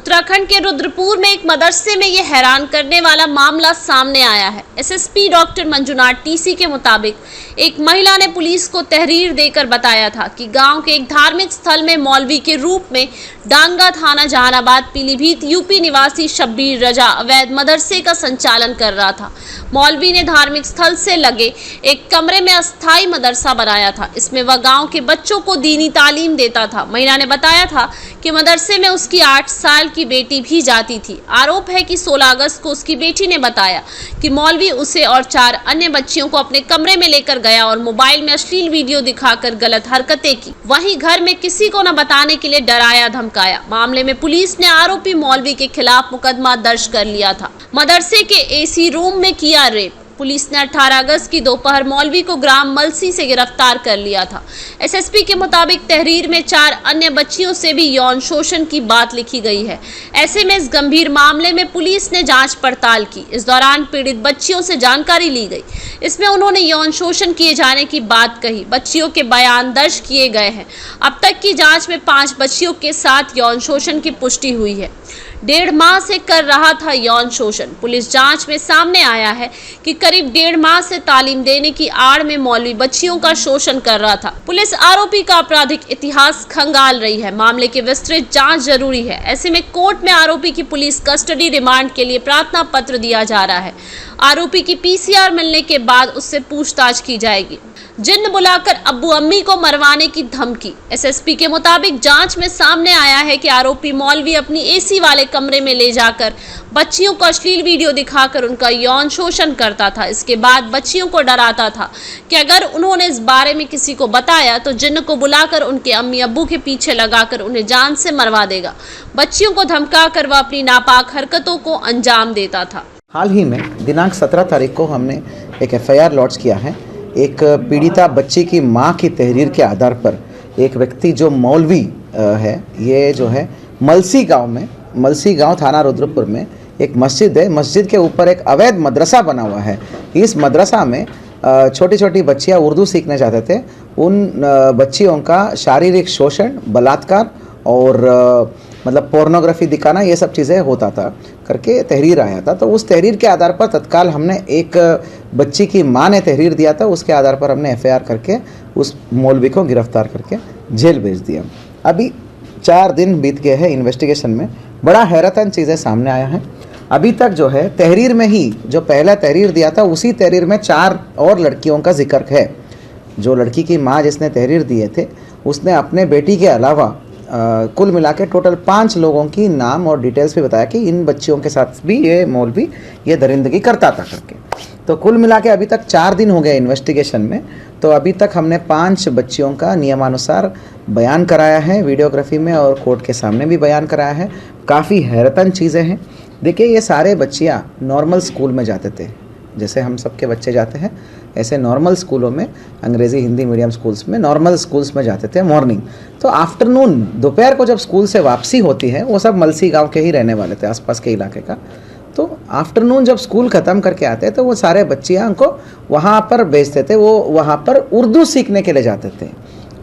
उत्तराखंड के रुद्रपुर में एक मदरसे में ये हैरान करने वाला मामला सामने आया है। एसएसपी डॉक्टर मंजुनाथ टीसी के मुताबिक एक महिला ने पुलिस को तहरीर देकर बताया था कि गांव के एक धार्मिक स्थल में मौलवी के रूप में डांगा थाना जहानाबाद पीलीभीत यूपी निवासी शब्बीर रजा अवैध मदरसे का संचालन कर रहा था। मौलवी ने धार्मिक स्थल से लगे एक कमरे में अस्थायी मदरसा बनाया था। इसमें वह गाँव के बच्चों को दीनी तालीम देता था। महिला ने बताया था कि मदरसे में उसकी 8 साल की बेटी भी जाती थी। आरोप है कि 16 अगस्त को उसकी बेटी ने बताया कि मौलवी उसे और 4 अन्य बच्चियों को अपने कमरे में लेकर गया और मोबाइल में अश्लील वीडियो दिखाकर गलत हरकतें की। वहीं घर में किसी को न बताने के लिए डराया धमकाया। मामले में पुलिस ने आरोपी मौलवी के खिलाफ मुकदमा दर्ज कर लिया था। मदरसे के एसी रूम में किया रेप। पुलिस ने 18 अगस्त की दोपहर मौलवी को ग्राम मलसी से गिरफ्तार कर लिया था। एसएसपी के मुताबिक तहरीर में 4 अन्य बच्चियों से भी यौन शोषण की बात लिखी गई है। ऐसे में इस गंभीर मामले में पुलिस ने जांच पड़ताल की। इस दौरान पीड़ित बच्चियों से जानकारी ली गई। इसमें उन्होंने यौन शोषण किए जाने की बात कही। बच्चियों के बयान दर्ज किए गए हैं। अब तक की जाँच में 5 बच्चियों के साथ यौन शोषण की पुष्टि हुई है। 1.5 माह से कर रहा था यौन शोषण। पुलिस जांच में सामने आया है कि करीब 1.5 माह से तालीम देने की आड़ में मौलवी बच्चियों का शोषण कर रहा था। पुलिस आरोपी का आपराधिक इतिहास खंगाल रही है। मामले की विस्तृत जांच जरूरी है। ऐसे में कोर्ट में आरोपी की पुलिस कस्टडी रिमांड के लिए प्रार्थना पत्र दिया जा रहा है। आरोपी की पीसीआर मिलने के बाद उससे पूछताछ की जाएगी। जिन्न बुलाकर अब्बू अम्मी को मरवाने की धमकी। एसएसपी के मुताबिक जांच में सामने आया है कि आरोपी मौलवी अपनी एसी वाले कमरे में ले जाकर बच्चियों को अश्लील वीडियो दिखाकर उनका यौन शोषण करता था। इसके बाद बच्चियों को डराता था कि अगर उन्होंने इस बारे में किसी को बताया तो जिन्न को बुलाकर उनके अम्मी अब्बू के पीछे लगाकर उन्हें जान से मरवा देगा। बच्चियों को धमकाकर वह अपनी नापाक हरकतों को अंजाम देता था। हाल ही में दिनांक 17 तारीख को हमने एक एफआईआर लॉन्च किया है। एक पीड़िता बच्ची की मां की तहरीर के आधार पर एक व्यक्ति जो मौलवी है, ये जो है मलसी गांव थाना रुद्रपुर में एक मस्जिद है। मस्जिद के ऊपर एक अवैध मदरसा बना हुआ है। इस मदरसा में छोटी छोटी बच्चियां उर्दू सीखने चाहते थे। उन बच्चियों का शारीरिक शोषण, बलात्कार और मतलब पोर्नोग्राफी दिखाना, ये सब चीज़ें होता था करके तहरीर आया था। तो उस तहरीर के आधार पर तत्काल हमने एक बच्ची की मां ने तहरीर दिया था, उसके आधार पर हमने एफआईआर करके उस मौलवी को गिरफ्तार करके जेल भेज दिया। अभी 4 दिन बीत गए हैं इन्वेस्टिगेशन में। बड़ा हैरतन चीज़ें सामने आया है। अभी तक जो है तहरीर में ही जो पहला तहरीर दिया था उसी तहरीर में 4 और लड़कियों का जिक्र है। जो लड़की की माँ जिसने तहरीर दिए थे उसने अपने बेटी के अलावा कुल मिला के टोटल 5 लोगों की नाम और डिटेल्स भी बताया कि इन बच्चियों के साथ भी ये मौलवी ये दरिंदगी करता था करके। तो कुल मिला के अभी तक 4 दिन हो गए इन्वेस्टिगेशन में। तो अभी तक हमने 5 बच्चियों का नियमानुसार बयान कराया है वीडियोग्राफी में और कोर्ट के सामने भी बयान कराया है। काफ़ी हैरतन चीज़ें हैं। देखिए, ये सारे बच्चियाँ नॉर्मल स्कूल में जाते थे, जैसे हम सबके बच्चे जाते हैं ऐसे नॉर्मल स्कूलों में, अंग्रेज़ी हिंदी मीडियम स्कूल्स में, नॉर्मल स्कूल्स में जाते थे मॉर्निंग। तो आफ्टरनून दोपहर को जब स्कूल से वापसी होती है, वो सब मलसी गांव के ही रहने वाले थे, आसपास के इलाके का। तो आफ्टरनून जब स्कूल ख़त्म करके आते तो वो सारे बच्चियाँ को वहाँ पर भेजते थे। वो वहाँ पर उर्दू सीखने के लिए जाते थे।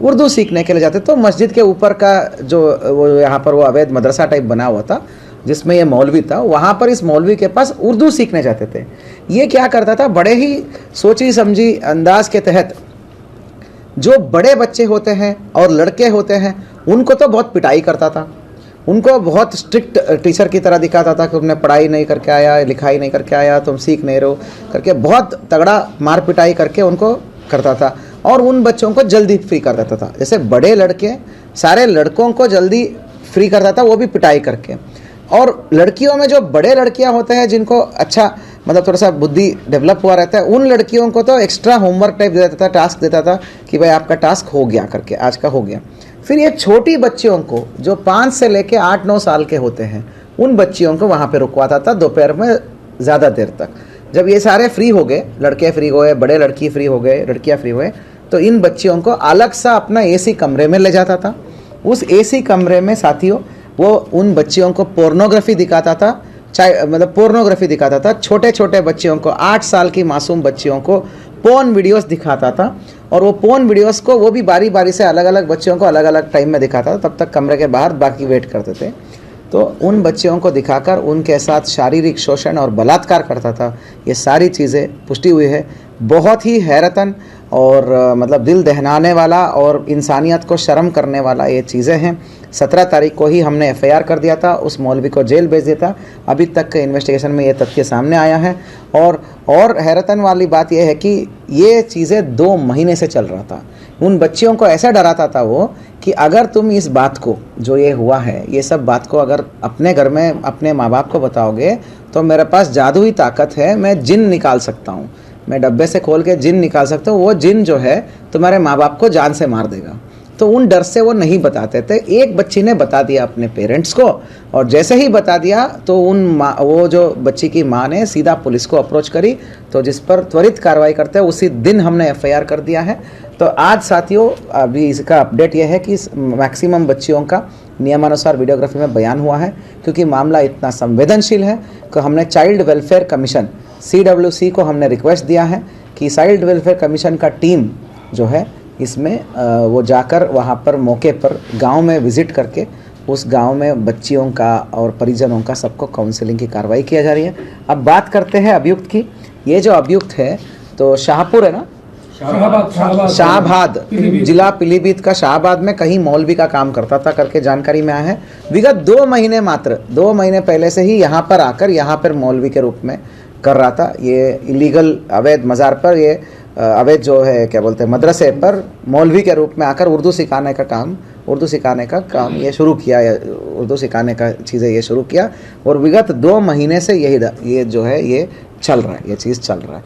उर्दू सीखने के लिए जाते तो मस्जिद के ऊपर का जो वो यहाँ पर वो अवैध मदरसा टाइप बना हुआ था जिसमें ये मौलवी था, वहाँ पर इस मौलवी के पास उर्दू सीखने जाते थे। ये क्या करता था, बड़े ही सोची समझी अंदाज के तहत जो बड़े बच्चे होते हैं और लड़के होते हैं उनको तो बहुत पिटाई करता था। उनको बहुत स्ट्रिक्ट टीचर की तरह दिखाता था कि तुमने पढ़ाई नहीं करके आया, लिखाई नहीं करके आया, तुम सीख नहीं रहो करके बहुत तगड़ा मार पिटाई करके उनको करता था। और उन बच्चों को जल्दी फ्री कर देता था। जैसे बड़े लड़के सारे लड़कों को जल्दी फ्री करता था, वो भी पिटाई करके। और लड़कियों में जो बड़े लड़कियां होते हैं जिनको अच्छा मतलब थोड़ा सा बुद्धि डेवलप हुआ रहता है, उन लड़कियों को तो एक्स्ट्रा होमवर्क टाइप देता था, टास्क देता था कि भाई आपका टास्क हो गया करके, आज का हो गया। फिर ये छोटी बच्चियों को जो 5 से लेके 8-9 साल के होते हैं, उन बच्चियों को वहाँ पे रुकवाता था दोपहर में ज़्यादा देर तक। जब ये सारे फ्री हो गए, लड़के फ्री हो गए, बड़े लड़की फ्री हो गए, लड़कियाँ फ्री हुए, तो इन बच्चियों को अलग सा अपना एसी कमरे में ले जाता था। उस एसी कमरे में साथियों वो उन बच्चियों को पोर्नोग्राफी दिखाता था, चाहे मतलब पोर्नोग्राफी दिखाता था। छोटे छोटे बच्चियों को, 8 साल की मासूम बच्चियों को पोर्न वीडियोस दिखाता था। और वो पोर्न वीडियोस को वो भी बारी बारी से अलग अलग बच्चियों को अलग अलग टाइम में दिखाता था। तब तक कमरे के बाहर बाकी वेट करते थे। तो उन बच्चियों को दिखाकर उनके साथ शारीरिक शोषण और बलात्कार करता था। ये सारी चीज़ें पुष्टि हुई है। बहुत ही हैरतन और मतलब दिल दहलाने वाला और इंसानियत को शर्म करने वाला ये चीज़ें हैं। 17 तारीख को ही हमने FIR कर दिया था, उस मौलवी को जेल भेज दिया था। अभी तक इन्वेस्टिगेशन में ये तथ्य सामने आया है। और हैरतन वाली बात यह है कि ये चीज़ें 2 महीने से चल रहा था। उन बच्चियों को ऐसा डराता था वो कि अगर तुम इस बात को, जो ये हुआ है, ये सब बात को अगर अपने घर में अपने माँ बाप को बताओगे तो मेरे पास जादुई ताकत है, मैं जिन निकाल सकता हूँ, मैं डब्बे से खोल के जिन निकाल सकता हूँ। वो जिन जो है तुम्हारे माँ बाप को जान से मार देगा। तो उन डर से वो नहीं बताते थे। एक बच्ची ने बता दिया अपने पेरेंट्स को, और जैसे ही बता दिया तो वो जो बच्ची की माँ ने सीधा पुलिस को अप्रोच करी, तो जिस पर त्वरित कार्रवाई करते हैं उसी दिन हमने FIR कर दिया है। तो आज साथियों अभी इसका अपडेट यह है कि मैक्सिमम बच्चियों का नियमानुसार वीडियोग्राफी में बयान हुआ है। क्योंकि मामला इतना संवेदनशील है कि हमने चाइल्ड वेलफेयर कमीशन CWC को हमने रिक्वेस्ट दिया है कि चाइल्ड वेलफेयर कमीशन का टीम जो है इसमें वो जाकर वहाँ पर मौके पर गांव में विज़िट करके उस गांव में बच्चियों का और परिजनों का सबको काउंसलिंग की कार्रवाई किया जा रही है। अब बात करते हैं अभियुक्त की। ये जो अभियुक्त है तो शाहपुर है ना, शाहबाद जिला पीलीभीत का शाहबाद में कहीं मौलवी का काम करता था करके जानकारी में आया है। विगत 2 महीने मात्र 2 महीने पहले से ही यहाँ पर आकर यहाँ पर मौलवी के रूप में कर रहा था। ये इलीगल अवैध मज़ार पर, ये अवैध जो है क्या बोलते हैं मदरसे पर मौलवी के रूप में आकर उर्दू सिखाने का काम ये शुरू किया, उर्दू सिखाने का चीज़ें ये शुरू किया। और विगत 2 महीने से ये जो है ये चल रहा है, ये चीज़ चल रहा है।